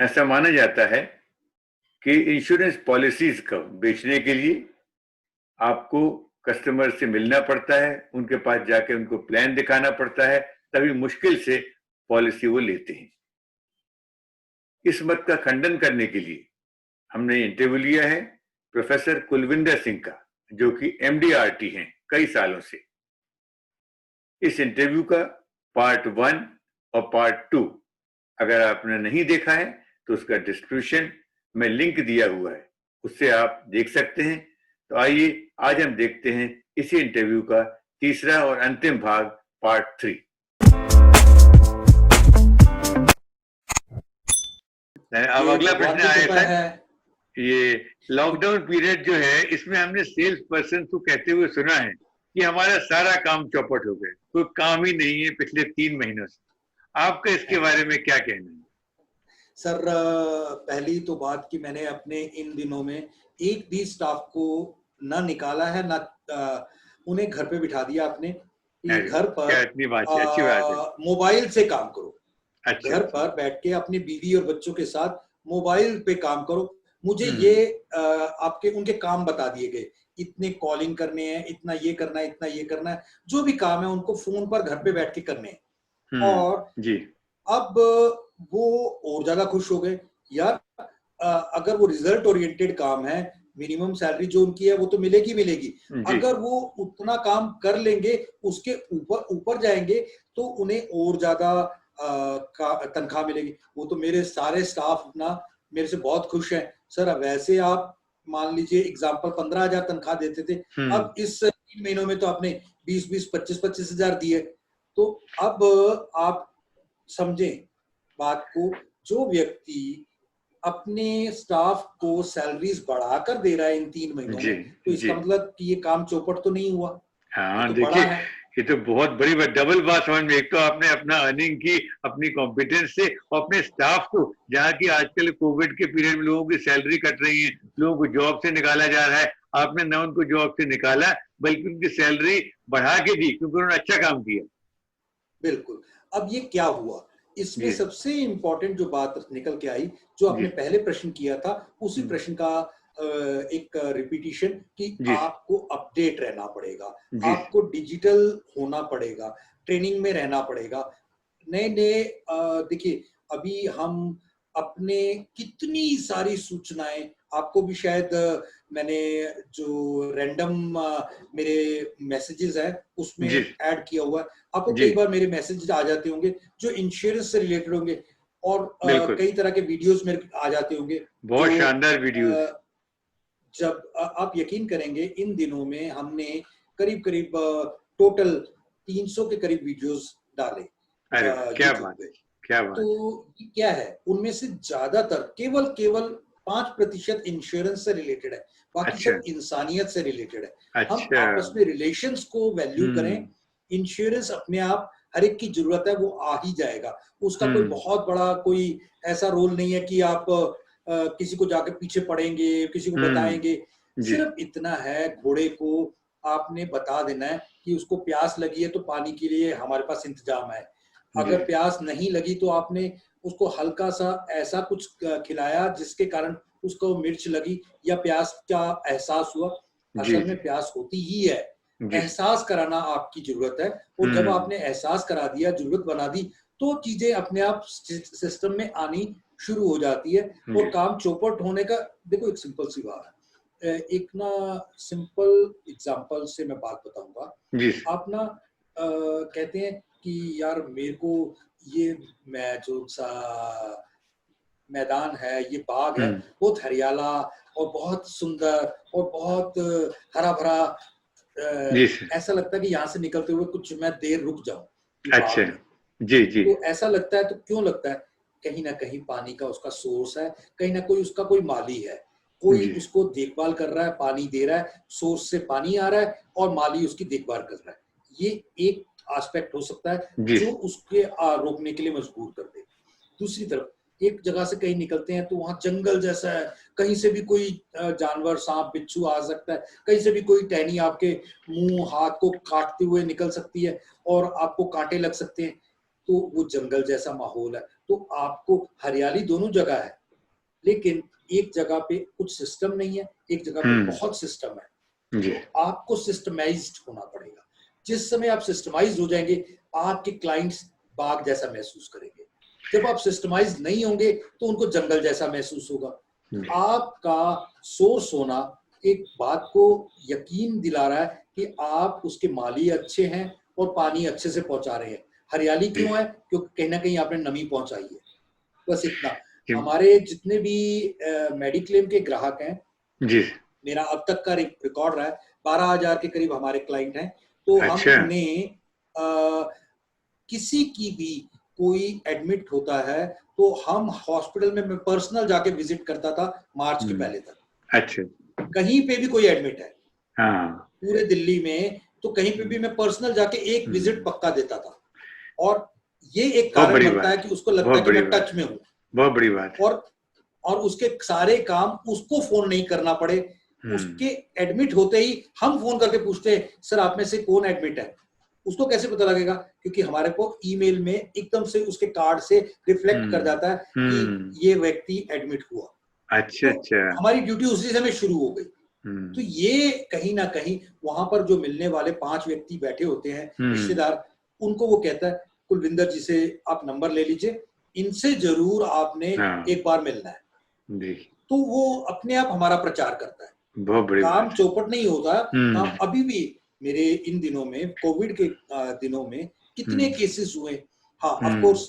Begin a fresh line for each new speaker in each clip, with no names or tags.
ऐसा माना जाता है कि इंश्योरेंस पॉलिसीज को बेचने के लिए आपको कस्टमर से मिलना पड़ता है, उनके पास जाके उनको प्लान दिखाना पड़ता है, तभी मुश्किल से पॉलिसी वो लेते हैं। इस मत का खंडन करने के लिए हमने इंटरव्यू लिया है प्रोफेसर कुलविंदर सिंह का, जो कि एमडीआरटी हैं कई सालों से। इस इंटरव्यू का पार्ट 1 और पार्ट 2 अगर आपने नहीं देखा है तो उसका डिस्क्रिप्शन में लिंक दिया हुआ है, उससे आप देख सकते हैं। तो आइए आज हम देखते हैं इसी इंटरव्यू का तीसरा और अंतिम भाग, पार्ट 3। अब अगला प्रश्न आया था, ये लॉकडाउन पीरियड जो है इसमें हमने सेल्स पर्सन को कहते हुए सुना है कि हमारा सारा काम चौपट हो गया, कोई काम ही नहीं है पिछले 3 महीनों से। आपका इसके बारे में क्या कहना है?
सर, पहली तो बात कि मैंने अपने इन दिनों में एक भी स्टाफ को ना निकाला है, ना उन्हें घर पे बिठा दिया आपने कि घर पर
इतनी बात है, अच्छी बात है।
मोबाइल से काम करो।
अच्छा,
घर पर बैठ के अपनी बीवी और बच्चों के साथ मोबाइल पे काम करो। मुझे ये आपके उनके काम बता दिए गए, इतने कॉलिंग करने हैं, इतना ये करना है, इतना ये करना है, जो भी काम है उनको फोन पर घर पे बैठ के करने हैं। और
जी।
अब वो और ज्यादा खुश हो गए यार। अगर वो रिजल्ट ओरिएंटेड काम है, मिनिमम सैलरी जो उनकी है वो तो मिलेगी मिलेगी। अगर वो उतना काम कर लेंगे, उसके ऊपर ऊपर जाएंगे तो उन्हें और ज्यादा तनख्वाह मिलेगी। वो तो मेरे सारे स्टाफ ना मेरे से बहुत खुश हैं। सर, वैसे आप मान लीजिए एग्जाम्पल 15,000 तनख्वाह देते थे, अब इस 3 महीनों में तो आपने 20-20, 25-25 हजार दिए। तो अब आप समझें बात को, जो व्यक्ति अपने स्टाफ को सैलरीज बढ़ाकर दे रहा है इन 3 महीनों में, तो इसका मतलब कि ये काम चौपट तो नहीं हुआ।
हाँ, तो देखिए ये तो बहुत बड़ी डबल बात समझ में। एक तो आपने अपना अर्निंग की अपनी कॉम्पिटेंस से, और अपने स्टाफ को, जहाँ की आजकल कोविड के पीरियड में लोगों की सैलरी कट रही है, लोगों को जॉब से निकाला जा रहा है, आपने न उनको जॉब से निकाला बल्कि उनकी सैलरी बढ़ा के दी क्योंकि उन्होंने अच्छा काम किया।
बिल्कुल। अब ये क्या हुआ, इसमें सबसे इंपॉर्टेंट जो बात निकल के आई, जो आपने पहले प्रश्न किया था, उसी प्रश्न का एक रिपीटिशन कि आपको अपडेट रहना पड़ेगा, आपको डिजिटल होना पड़ेगा, ट्रेनिंग में रहना पड़ेगा। नए नए देखिए, अभी हम अपने कितनी सारी सूचनाएं, आपको भी शायद मैंने जो रैंडम मेरे मैसेजेस हैं उसमें ऐड किया हुआ है। आपको कई बार मेरे मैसेज आ जाते होंगे जो इंश्योरेंस से रिलेटेड होंगे, और कई तरह के वीडियोस मेरे आ जाते होंगे,
बहुत शानदार वीडियोस।
जब आप यकीन करेंगे, इन दिनों में हमने करीब करीब टोटल 300 के करीब वीडियोस डाले।
क्या बात है, क्या बात।
तो क्या है, उनमें से ज्यादातर केवल 5% इंश्योरेंस से रिलेटेड है, बाकी सब इंसानियत से रिलेटेड है। हम आपस में रिलेशंस को वैल्यू करें। इंश्योरेंस अपने आप हर एक की जरूरत है, वो आ ही जाएगा। उसका कोई बहुत बड़ा कोई ऐसा रोल नहीं है कि आप किसी को जाकर पीछे पड़ेंगे, किसी को बताएंगे। सिर्फ इतना है, घोड़े को आपने बता देना है कि उसको प्यास लगी है तो पानी के लिए हमारे पास इंतजाम है। अगर प्यास नहीं लगी तो आपने उसको हल्का सा ऐसा कुछ खिलाया जिसके कारण उसको मिर्च लगी या प्यास का एहसास हुआ। असल में प्यास होती ही है, एहसास कराना आपकी जरूरत है। और जब आपने एहसास करा दिया, जरूरत बना दी, तो चीजें अपने आप सिस्टम में आनी शुरू हो जाती है और काम चौपट होने का। देखो, एक सिंपल सी बात है, एक ना सिंपल एग्जांपल से मैं बात बताऊंगा। आप ना कहते हैं कि यार मेरे को ये जो सा मैदान है, ये बाग है, बहुत हरियाला और बहुत सुंदर और बहुत हरा भरा, ऐसा लगता है कि यहाँ से निकलते हुए कुछ मैं देर रुक जाऊं।
अच्छा, जी जी।
तो ऐसा लगता है, तो क्यों लगता है? कहीं ना कहीं पानी का उसका सोर्स है, कहीं ना कोई उसका कोई माली है, कोई उसको देखभाल कर रहा है, पानी दे रहा है, सोर्स से पानी आ रहा है और माली उसकी देखभाल कर रहा है। ये एक एस्पेक्ट हो सकता है जो उसके रोकने के लिए मजबूर कर दे। दूसरी तरफ, एक जगह से कहीं निकलते हैं तो वहां जंगल जैसा है, कहीं से भी कोई जानवर, सांप बिच्छू आ सकता है, कहीं से भी कोई टहनी आपके मुंह हाथ को काटते हुए निकल सकती है और आपको कांटे लग सकते हैं। तो वो जंगल जैसा माहौल है। तो आपको हरियाली दोनों जगह है, लेकिन एक जगह पे कुछ सिस्टम नहीं है, एक जगह पे बहुत सिस्टम है। तो आपको सिस्टमाइज्ड होना पड़ेगा। जिस समय आप सिस्टमाइज्ड हो जाएंगे, आपके क्लाइंट्स बाग जैसा महसूस करेंगे। जब आप सिस्टमाइज्ड नहीं होंगे तो उनको जंगल जैसा महसूस होगा। आपका सोर्स होना एक बात को यकीन दिला रहा है कि आप उसके माली अच्छे हैं और पानी अच्छे से पहुंचा रहे हैं। हरियाली क्यों है? क्योंकि कहीं ना कहीं आपने नमी पहुंचाई है। बस इतना। हमारे जितने भी मेडिक्लेम के ग्राहक हैं जी, मेरा अब तक का रिकॉर्ड रहा है, 12,000 के करीब हमारे क्लाइंट हैं। तो हम उन्हें किसी की भी कोई एडमिट होता है तो हम हॉस्पिटल में, मैं पर्सनल जाके विजिट करता था मार्च के पहले तक। अच्छा, कहीं पे भी कोई एडमिट है पूरे दिल्ली में, तो कहीं पे भी मैं पर्सनल जाके एक विजिट पक्का देता था। और ये एक कारण बनता है कि उसको लगता है कि मैं टच में हूँ। बहुत बड़ी बात है। और उसके सारे काम उसको फोन नहीं करना पड़े। उसके एडमिट होते ही हम फोन करके पूछते हैं, सर आप में से कौन एडमिट है? उसको कैसे पता लगेगा? क्योंकि हमारे को ईमेल में एकदम से उसके कार्ड से रिफ्लेक्ट कर जाता है कि ये व्यक्ति एडमिट हुआ। अच्छा, तो हमारी ड्यूटी उसी समय शुरू हो गई। तो ये कहीं ना कहीं वहां पर जो मिलने वाले 5 व्यक्ति बैठे होते हैं रिश्तेदार, उनको वो कहता है, कुलविंदर जी से आप नंबर ले लीजिए, इनसे जरूर आपने एक बार मिलना है। तो वो अपने आप हमारा प्रचार करता है। बहुत बड़ी काम चौपट नहीं होता। काम अभी भी मेरे इन दिनों में, कोविड के दिनों में कितने केसेस हुए। हाँ, ऑफ कोर्स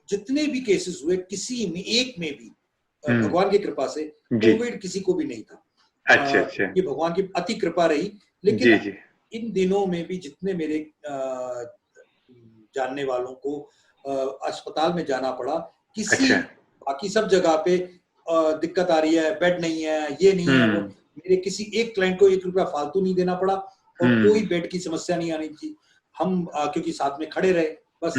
जितने भी केसेस हुए, किसी में एक में भी भगवान की कृपा से कोविड किसी को भी नहीं था। अच्छा, ये भगवान की अति कृपा रही। लेकिन इन दिनों में भी जितने मेरे जानने वालों को अस्पताल में जाना पड़ा, किसी बाकी सब जगह पे दिक्कत आ रही है, बेड नहीं है, ये नहीं है, वो, मेरे किसी एक क्लाइंट को 1 रुपया फालतू नहीं देना पड़ा और कोई बेड की समस्या नहीं आनी थी। हम क्योंकि साथ में खड़े रहे, बस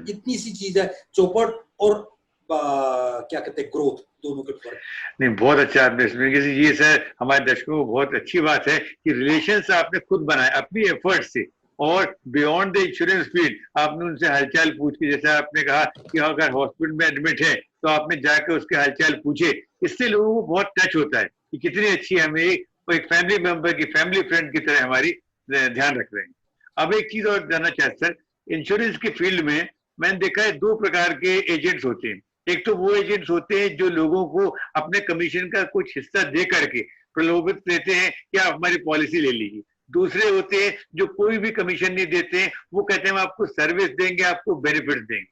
इतनी सी चीज है। चौपट और क्या कहते हैं, ग्रोथ, दोनों के फर्क।
नहीं, बहुत अच्छा आपने इसमें, ये सर हमारे दर्शकों को बहुत अच्छी बात है कि रिलेशंस आपने खुद बनाए अपनी एफर्ट से, और बियॉन्ड द इंश्योरेंस फील्ड आपने उनसे हालचाल पूछ के, जैसे आपने कहा कि अगर हॉस्पिटल में एडमिट है तो आपने जाकर उसके हालचाल पूछे। इससे लोगों को बहुत टच होता है कि कितनी अच्छी हमें एक फैमिली मेंबर की, फैमिली फ्रेंड की तरह हमारी ध्यान रख रहे हैं। अब एक चीज और जानना चाहते सर, इंश्योरेंस के फील्ड में मैंने देखा है 2 प्रकार के एजेंट्स होते हैं। एक तो वो एजेंट्स होते हैं जो लोगों को अपने कमीशन का कुछ हिस्सा दे करके प्रलोभित देते हैं कि आप हमारी पॉलिसी ले लीजिए। दूसरे होते हैं जो कोई भी कमीशन नहीं देते हैं, वो कहते हैं हम आपको सर्विस देंगे, आपको बेनिफिट देंगे।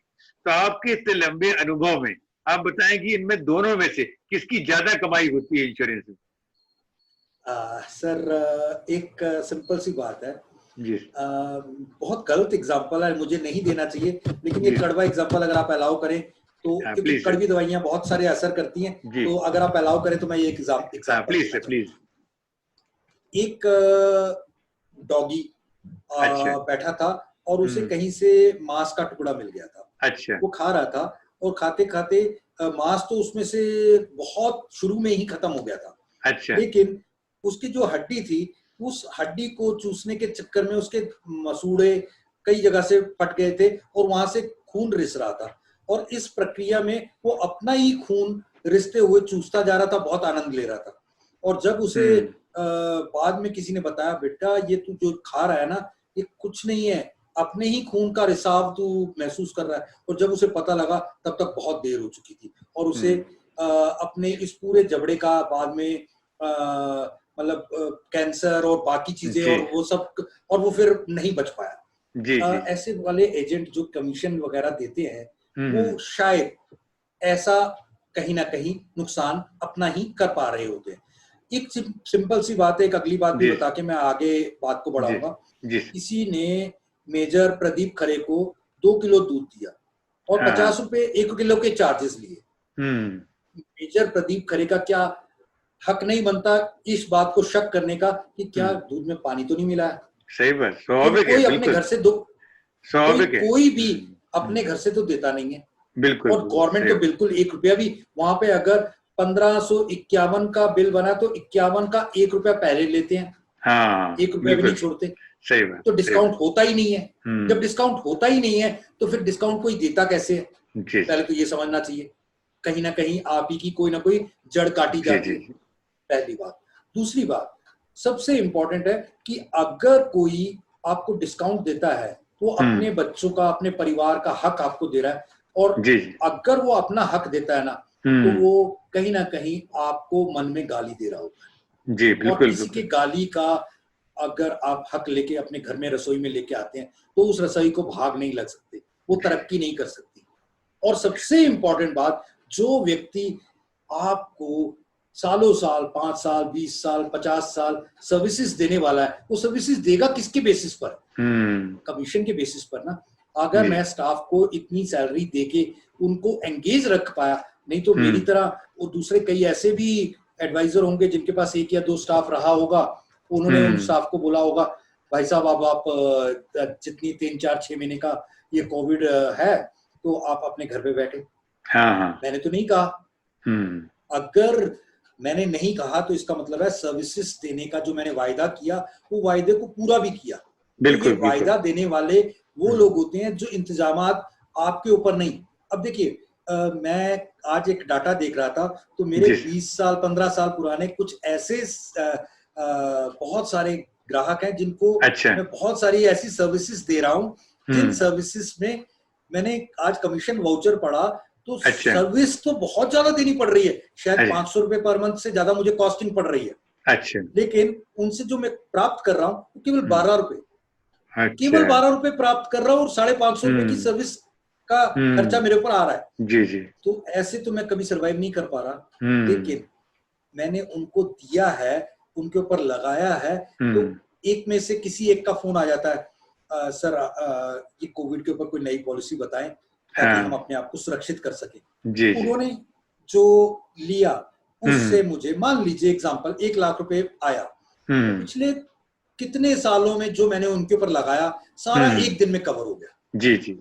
तो आपके इतने लंबे अनुभव में आप बताएं कि इनमें दोनों में से किसकी ज्यादा कमाई होती है इंश्योरेंस में?
सर एक सिंपल सी बात है जी। बहुत गलत एग्जांपल है, मुझे नहीं देना चाहिए, लेकिन ये कड़वा एग्जांपल अगर आप अलाउ करें तो, क्योंकि कड़वी दवाइयां बहुत सारे असर करती हैं, तो अगर आप अलाउ करें तो मैं ये एग्जांपल प्लीज। एक डॉगी बैठा था और उसे कहीं से मांस का टुकड़ा मिल गया था। अच्छा। वो खा रहा था और खाते खाते मांस तो उसमें से बहुत शुरू में ही खत्म हो गया था। अच्छा। लेकिन उसकी जो हड्डी थी, उस हड्डी को चूसने के चक्कर में उसके मसूड़े कई जगह से फट गए थे और वहां से खून रिस रहा था, और इस प्रक्रिया में वो अपना ही खून रिसते हुए चूसता जा रहा था, बहुत आनंद ले रहा था। और जब उसे बाद में किसी ने बताया, बेटा ये तू जो खा रहा है ना, ये कुछ नहीं है, अपने ही खून का रिसाव तू महसूस कर रहा है। और जब उसे पता लगा तब तक बहुत देर हो चुकी थी, और उसे अपने इस पूरे जबड़े का बाद में मतलब कैंसर और बाकी चीजें और वो सब, और वो फिर नहीं बच पाया। जी, ऐसे वाले एजेंट जो कमीशन वगैरह देते हैं, वो शायद ऐसा कहीं ना कहीं नुकसान अपना ही कर पा रहे होते हैं। एक सिंपल सी बात है, एक अगली बात भी बता के मैं आगे बात को बढ़ाऊंगा। किसी ने मेजर प्रदीप खरे को 2 किलो दूध दिया और 50 रुपए 1 किलो के चार्जेस लिए। मेजर प्रदीप खरे का क्या हक नहीं बनता इस बात को शक करने का कि क्या दूध में पानी तो नहीं मिला है? सही बात, स्वाभाविक है। कोई अपने घर से कोई भी अपने घर से तो देता नहीं है, बिल्कुल। और गवर्नमेंट तो बिल्कुल 1 रुपया भी, वहां पे अगर 1551 का बिल बना तो 51 का 1 रुपया पहले लेते हैं। हाँ, 1 रुपया भी नहीं छोड़ते।
सही बात,
तो डिस्काउंट होता ही नहीं है।
हम्म,
जब डिस्काउंट होता ही नहीं है तो फिर डिस्काउंट कोई देता कैसे है?
जी
पहले तो ये समझना चाहिए। कहीं ना कहीं आप ही की कोई ना कोई जड़ काटी
जी
जाती
जी
है,
जी,
पहली बात। दूसरी बात सबसे इंपॉर्टेंट है कि अगर कोई आपको डिस्काउंट देता है तो अपने बच्चों का, अपने परिवार का हक आपको दे रहा है, और
जी जी,
अगर वो अपना हक देता है ना, तो वो कहीं ना कहीं आपको मन में गाली दे रहा होता
जी,
है। और
बिल्कुल
किसी के
बिल्कुल,
गाली का अगर आप हक लेके अपने घर में रसोई में लेके आते हैं तो उस रसोई को भाग नहीं लग सकते, वो तरक्की नहीं कर सकती। और सबसे इंपॉर्टेंट बात, जो व्यक्ति आपको सालों साल, 5 साल, 20 साल, 50 साल सर्विसेज देने वाला है, वो सर्विसेज देगा किसके बेसिस पर? कमीशन के बेसिस पर ना। अगर
जी,
मैं स्टाफ को इतनी सैलरी देके उनको एंगेज रख पाया, नहीं तो मेरी तरह वो दूसरे कई ऐसे भी एडवाइजर होंगे जिनके पास 1 या 2 स्टाफ रहा होगा, उन्होंने उन स्टाफ को बोला होगा, भाई साहब अब आप जितनी 3, 4, 6 महीने का ये कोविड है तो आप अपने घर पे बैठे।
हाँ हाँ,
मैंने तो नहीं कहा। अगर मैंने नहीं कहा तो इसका मतलब है सर्विसेज देने का जो मैंने वायदा किया वो वायदे को पूरा भी किया। तो ये
बिल्कुल बिल्कुल,
वायदा देने वाले वो लोग होते हैं जो इंतजामात आपके ऊपर नहीं। अब देखिए, मैं आज एक डाटा देख रहा था, तो मेरे
जी,
20 साल 15 साल पुराने कुछ ऐसे बहुत सारे ग्राहक हैं जिनको
अच्छा,
मैं बहुत सारी ऐसी सर्विसेज दे रहा हूँ जिन सर्विसेज में मैंने आज कमीशन वाउचर पढ़ा, तो
अच्छा,
सर्विस तो बहुत ज्यादा देनी पड़ रही है, शायद
अच्छा,
500 रुपए पर मंथ से ज्यादा मुझे कॉस्टिंग पड़ रही है,
अच्छा,
लेकिन उनसे जो मैं प्राप्त कर रहा हूँ वो केवल 12 रुपए,
अच्छा,
केवल 12 रुपए प्राप्त कर रहा हूँ, और 550 रुपए की
हम्म,
सर्विस का खर्चा मेरे ऊपर आ रहा है।
जी जी,
तो ऐसे तो मैं कभी सरवाइव नहीं कर पा रहा।
हम्म,
लेकिन मैंने उनको दिया है, उनके ऊपर लगाया है, तो एक में से किसी एक का फोन आ जाता है, सर ये कोविड के ऊपर कोई नई पॉलिसी बताएं ताकि हम
हाँ,
अपने आप को सुरक्षित कर सकें।
जी जी,
उन्होंने जो लिया उससे मुझे, मान लीजिए एग्जांपल, 1 लाख रुपए आया, तो
हम्म,
पिछले कितने सालों में जो मैंने उनके ऊपर लगाया सारा एक दिन में कवर हो गया।
जी जी,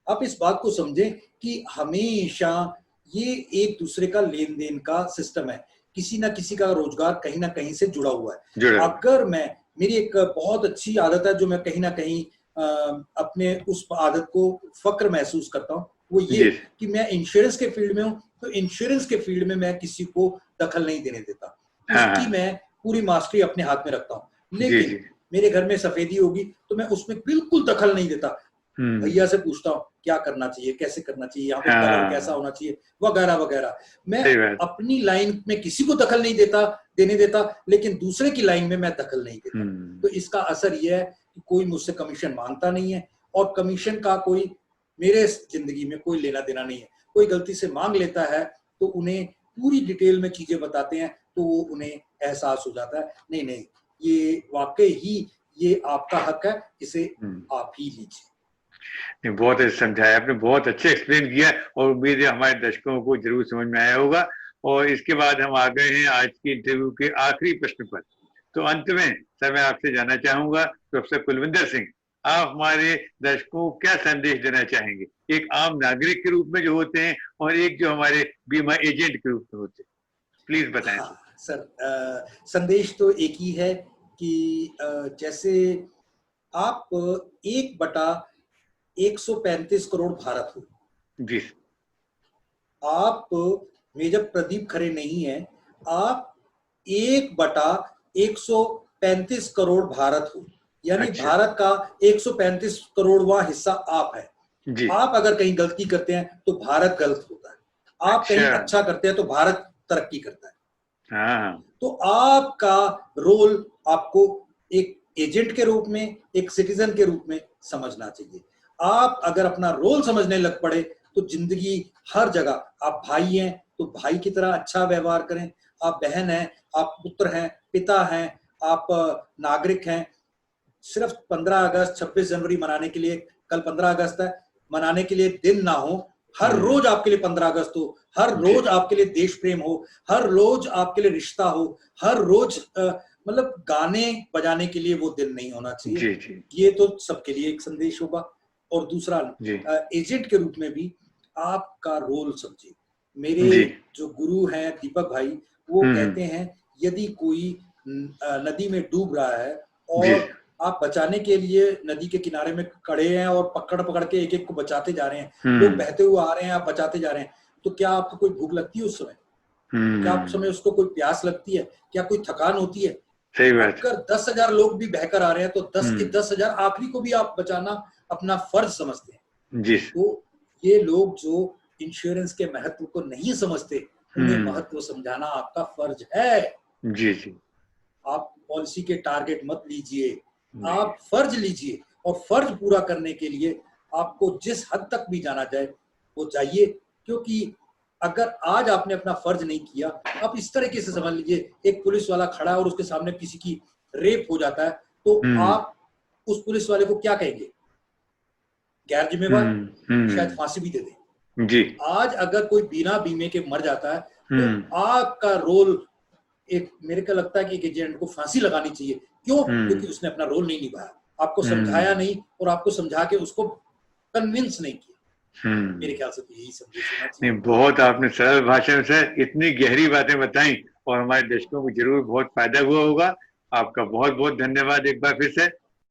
आप इस बात को समझें कि हमेशा ये एक दूसरे का लेन देन का सिस्टम है, किसी ना किसी का रोजगार कहीं ना कहीं से जुड़ा हुआ है।
जुड़ा हुआ,
अगर मैं, मेरी एक बहुत अच्छी आदत है जो मैं कहीं ना कहीं अपने उस आदत को फक्र महसूस करता हूँ, वो ये
जी,
कि मैं इंश्योरेंस के फील्ड में हूँ, तो इंश्योरेंस के फील्ड में मैं किसी को दखल नहीं देने देता,
हाँ
उसकी
हाँ,
मैं पूरी मास्टरी अपने हाथ में रखता हूँ।
जी
लेकिन
जी,
मेरे घर में सफेदी होगी तो मैं उसमें बिल्कुल दखल नहीं देता, भैया से पूछता हूँ क्या करना चाहिए, कैसे करना चाहिए, यहाँ पे कलर कैसा
हाँ,
होना चाहिए, वगैरह वगैरह। मैं
सही बात,
अपनी लाइन में किसी को दखल नहीं देता, देने देता, लेकिन दूसरे की लाइन में मैं दखल नहीं देता। तो इसका असर यह है कि कोई मुझसे कमीशन मांगता नहीं है, और कमीशन का कोई मेरे जिंदगी में कोई लेना देना नहीं है। कोई गलती से मांग लेता है तो उन्हें पूरी डिटेल में चीजें बताते हैं, तो वो उन्हें एहसास हो जाता है, नहीं नहीं, ये वाकई ही ये आपका हक है, इसे आप ही लीजिए।
नहीं, बहुत अच्छे समझाया आपने, बहुत अच्छे एक्सप्लेन किया, और उम्मीद है हमारे दर्शकों को जरूर समझ में आया होगा। और इसके बाद हम आ गए हैं आज की इंटरव्यू के आखिरी प्रश्न पर। तो अंत में सर मैं आपसे जानना चाहूंगा, प्रोफेसर कुलविंदर सिंह, आप हमारे दर्शकों को क्या संदेश देना चाहेंगे, एक आम नागरिक के रूप में जो होते हैं और एक जो हमारे बीमा एजेंट के रूप में होते हैं, प्लीज बताएं सर।
हाँ सर, संदेश तो एक ही है कि जैसे आप 1/135 करोड़ भारत हो,
जी
आप मेजर प्रदीप खरे नहीं है, आप 1/135 करोड़ भारत हो, यानी
अच्छा,
भारत का 135 करोड़वां हिस्सा आप है।
जी,
आप अगर कहीं गलती करते हैं तो भारत गलत होता है, आप
अच्छा,
कहीं अच्छा करते हैं तो भारत तरक्की करता है।
हाँ,
तो आपका रोल आपको एक एजेंट के रूप में, एक सिटीजन के रूप में समझना चाहिए। आप अगर अपना रोल समझने लग पड़े तो जिंदगी हर जगह, आप भाई हैं तो भाई की तरह अच्छा व्यवहार करें, आप बहन हैं, आप पुत्र हैं, पिता हैं, आप नागरिक हैं। सिर्फ 15 अगस्त 26 जनवरी मनाने के लिए, कल 15 अगस्त है, मनाने के लिए दिन ना हो, हर रोज आपके लिए 15 अगस्त हो, हर
जी
रोज आपके लिए देश प्रेम हो, हर रोज आपके लिए रिश्ता हो, हर रोज मतलब गाने बजाने के लिए वो दिन नहीं होना चाहिए।
जी जी
ये तो सबके लिए एक संदेश होगा। और दूसरा,
जी
एजेंट के रूप में भी आपका रोल समझिए। मेरे
जी,
जो गुरु हैं दीपक भाई, वो
हम्म,
कहते हैं यदि कोई नदी में डूब रहा है
जी
और आप बचाने के लिए नदी के किनारे में खड़े हैं और पकड़ पकड़ के एक एक को बचाते जा रहे हैं, लोग बहते हुए आ रहे हैं, आप बचाते जा रहे हैं, तो क्या आपको कोई भूख लगती है उस समय? क्या उस समय उसको कोई प्यास लगती है? क्या कोई थकान होती है?
सही बात।
अगर 10,000 लोग भी बहकर आ रहे हैं तो 10 के 10,000 आखिरी को भी आप बचाना अपना फर्ज समझते हैं।
जी।
तो ये लोग जो इंश्योरेंस के महत्व को नहीं समझते, उन्हें महत्व समझाना आपका फर्ज है।
जी जी।
आप पॉलिसी के टारगेट मत लीजिए, आप फर्ज लीजिए, और फर्ज पूरा करने के लिए आपको जिस हद तक भी जाना जाए वो जाइए। क्योंकि अगर आज आपने अपना फर्ज नहीं किया, आप इस तरीके से समझ लीजिए, एक पुलिस वाला खड़ा है और उसके सामने किसी की रेप हो जाता है, तो आप उस पुलिस वाले को क्या कहेंगे? गैर जिम्मेवार, शायद फांसी भी दे दें।
जी।
आज अगर कोई बिना बीमे के मर जाता है तो आपका रोल, एक मेरे को लगता है कि एक एजेंट को फांसी लगानी चाहिए। क्यों? क्योंकि उसने अपना रोल नहीं निभाया, आपको समझाया नहीं और आपको समझा के उसको कन्विंस नहीं किया। मेरे ख्याल से तो यही संदेश होना चाहिए।
नहीं, बहुत आपने सरल भाषा में से इतनी गहरी बातें बताई और हमारे दर्शकों को जरूर बहुत फायदा हुआ होगा। आपका बहुत बहुत धन्यवाद एक बार फिर से।